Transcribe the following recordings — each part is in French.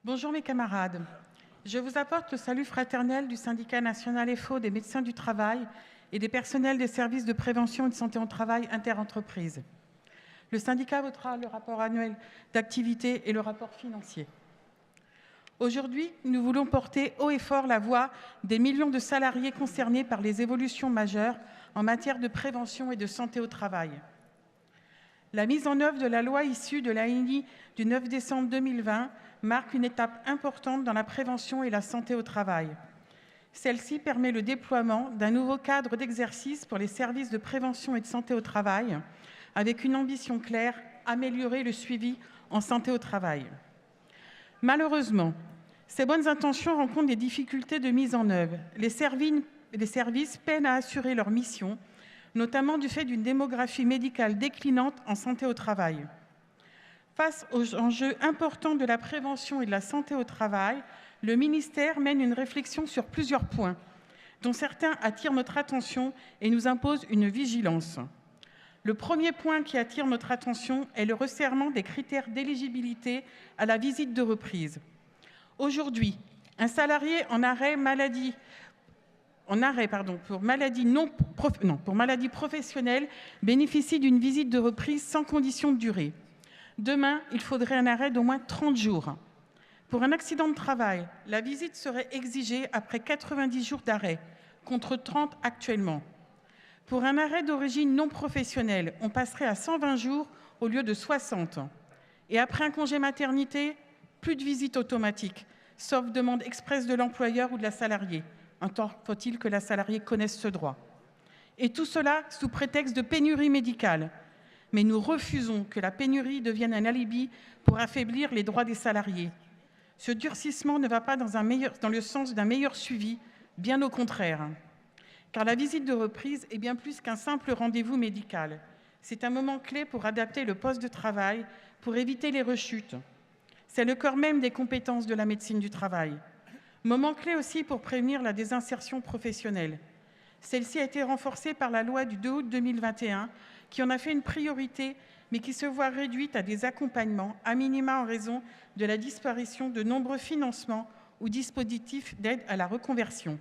Bonjour mes camarades. Je vous apporte le salut fraternel du syndicat national FO des médecins du travail et des personnels des services de prévention et de santé au travail interentreprises. Le syndicat votera le rapport annuel d'activité et le rapport financier. Aujourd'hui, nous voulons porter haut et fort la voix des millions de salariés concernés par les évolutions majeures en matière de prévention et de santé au travail. La mise en œuvre de la loi issue de l'ANI du 9 décembre 2020 marque une étape importante dans la prévention et la santé au travail. Celle-ci permet le déploiement d'un nouveau cadre d'exercice pour les services de prévention et de santé au travail, avec une ambition claire, améliorer le suivi en santé au travail. Malheureusement, ces bonnes intentions rencontrent des difficultés de mise en œuvre. Les services peinent à assurer leur mission, notamment du fait d'une démographie médicale déclinante en santé au travail. Face aux enjeux importants de la prévention et de la santé au travail, le ministère mène une réflexion sur plusieurs points, dont certains attirent notre attention et nous imposent une vigilance. Le premier point qui attire notre attention est le resserrement des critères d'éligibilité à la visite de reprise. Aujourd'hui, un salarié en arrêt pour maladie professionnelle bénéficie d'une visite de reprise sans condition de durée. Demain, il faudrait un arrêt d'au moins 30 jours. Pour un accident de travail, la visite serait exigée après 90 jours d'arrêt, contre 30 actuellement. Pour un arrêt d'origine non professionnelle, on passerait à 120 jours au lieu de 60. Et après un congé maternité, plus de visite automatique, sauf demande expresse de l'employeur ou de la salariée. Encore faut-il que la salariée connaisse ce droit. Et tout cela sous prétexte de pénurie médicale. Mais nous refusons que la pénurie devienne un alibi pour affaiblir les droits des salariés. Ce durcissement ne va pas dans le sens d'un meilleur suivi, bien au contraire. Car la visite de reprise est bien plus qu'un simple rendez-vous médical. C'est un moment clé pour adapter le poste de travail, pour éviter les rechutes. C'est le cœur même des compétences de la médecine du travail. Moment clé aussi pour prévenir la désinsertion professionnelle. Celle-ci a été renforcée par la loi du 2 août 2021, qui en a fait une priorité, mais qui se voit réduite à des accompagnements, à minima en raison de la disparition de nombreux financements ou dispositifs d'aide à la reconversion.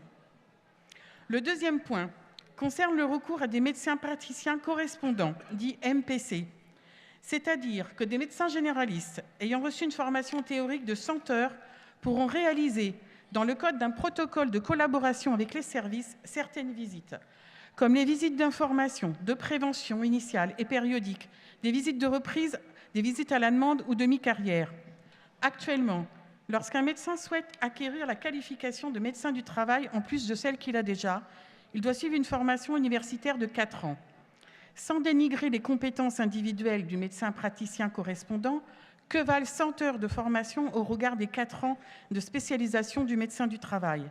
Le deuxième point concerne le recours à des médecins praticiens correspondants, dits MPC. C'est-à-dire que des médecins généralistes ayant reçu une formation théorique de 100 heures pourront réaliser, dans le cadre d'un protocole de collaboration avec les services, certaines visites, comme les visites d'information, de prévention initiale et périodique, des visites de reprise, des visites à la demande ou demi-carrière. Actuellement, lorsqu'un médecin souhaite acquérir la qualification de médecin du travail en plus de celle qu'il a déjà, il doit suivre une formation universitaire de 4 ans. Sans dénigrer les compétences individuelles du médecin praticien correspondant, que valent 100 heures de formation au regard des 4 ans de spécialisation du médecin du travail?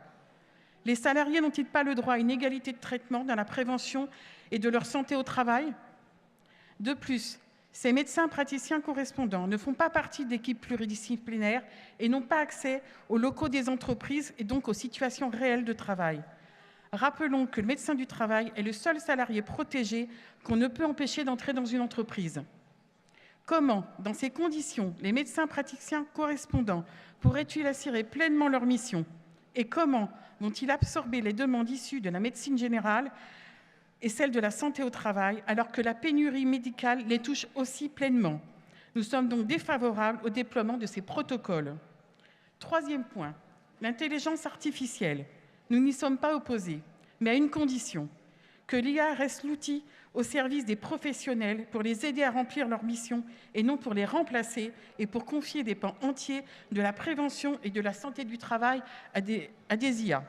Les salariés n'ont-ils pas le droit à une égalité de traitement dans la prévention et de leur santé au travail? De plus, ces médecins praticiens correspondants ne font pas partie d'équipes pluridisciplinaires et n'ont pas accès aux locaux des entreprises et donc aux situations réelles de travail. Rappelons que le médecin du travail est le seul salarié protégé qu'on ne peut empêcher d'entrer dans une entreprise. Comment, dans ces conditions, les médecins praticiens correspondants pourraient-ils assurer pleinement leur mission? Et comment vont-ils absorber les demandes issues de la médecine générale et celles de la santé au travail, alors que la pénurie médicale les touche aussi pleinement? Nous sommes donc défavorables au déploiement de ces protocoles. Troisième point, l'intelligence artificielle. Nous n'y sommes pas opposés, mais à une condition, que l'IA reste l'outil au service des professionnels pour les aider à remplir leur mission et non pour les remplacer et pour confier des pans entiers de la prévention et de la santé du travail à des IA.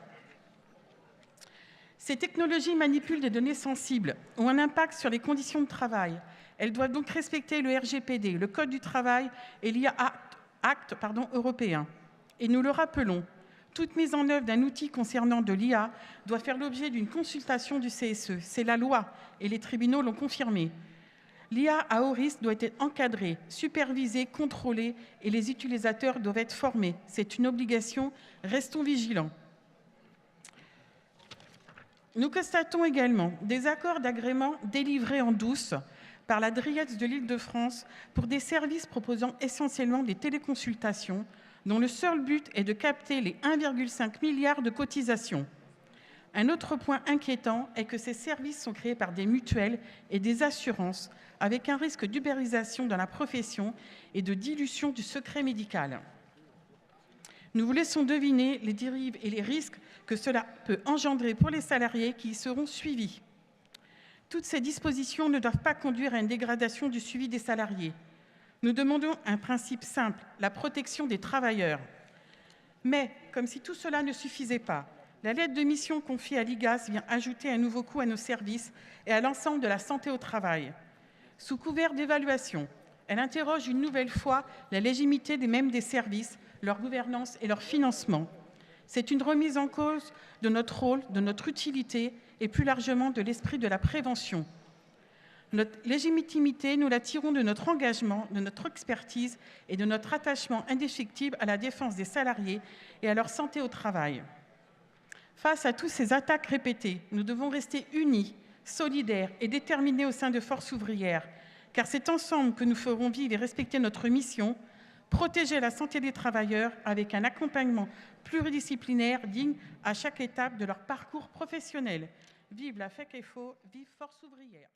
Ces technologies manipulent des données sensibles, ont un impact sur les conditions de travail. Elles doivent donc respecter le RGPD, le Code du travail et l'IA Act européen. Et nous le rappelons, toute mise en œuvre d'un outil concernant de l'IA doit faire l'objet d'une consultation du CSE. C'est la loi et les tribunaux l'ont confirmé. L'IA à haut risque doit être encadrée, supervisée, contrôlée et les utilisateurs doivent être formés. C'est une obligation, restons vigilants. Nous constatons également des accords d'agrément délivrés en douce par la DRIEX de l'Île-de-France pour des services proposant essentiellement des téléconsultations, dont le seul but est de capter les 1,5 milliard de cotisations. Un autre point inquiétant est que ces services sont créés par des mutuelles et des assurances, avec un risque d'ubérisation dans la profession et de dilution du secret médical. Nous vous laissons deviner les dérives et les risques que cela peut engendrer pour les salariés qui y seront suivis. Toutes ces dispositions ne doivent pas conduire à une dégradation du suivi des salariés. Nous demandons un principe simple, la protection des travailleurs. Mais, comme si tout cela ne suffisait pas, la lettre de mission confiée à l'IGAS vient ajouter un nouveau coût à nos services et à l'ensemble de la santé au travail. Sous couvert d'évaluation, elle interroge une nouvelle fois la légitimité des services, leur gouvernance et leur financement. C'est une remise en cause de notre rôle, de notre utilité et plus largement de l'esprit de la prévention. Notre légitimité, nous la tirons de notre engagement, de notre expertise et de notre attachement indéfectible à la défense des salariés et à leur santé au travail. Face à toutes ces attaques répétées, nous devons rester unis, solidaires et déterminés au sein de Force ouvrière, car c'est ensemble que nous ferons vivre et respecter notre mission, protéger la santé des travailleurs avec un accompagnement pluridisciplinaire digne à chaque étape de leur parcours professionnel. Vive la FECEFO, vive Force ouvrière.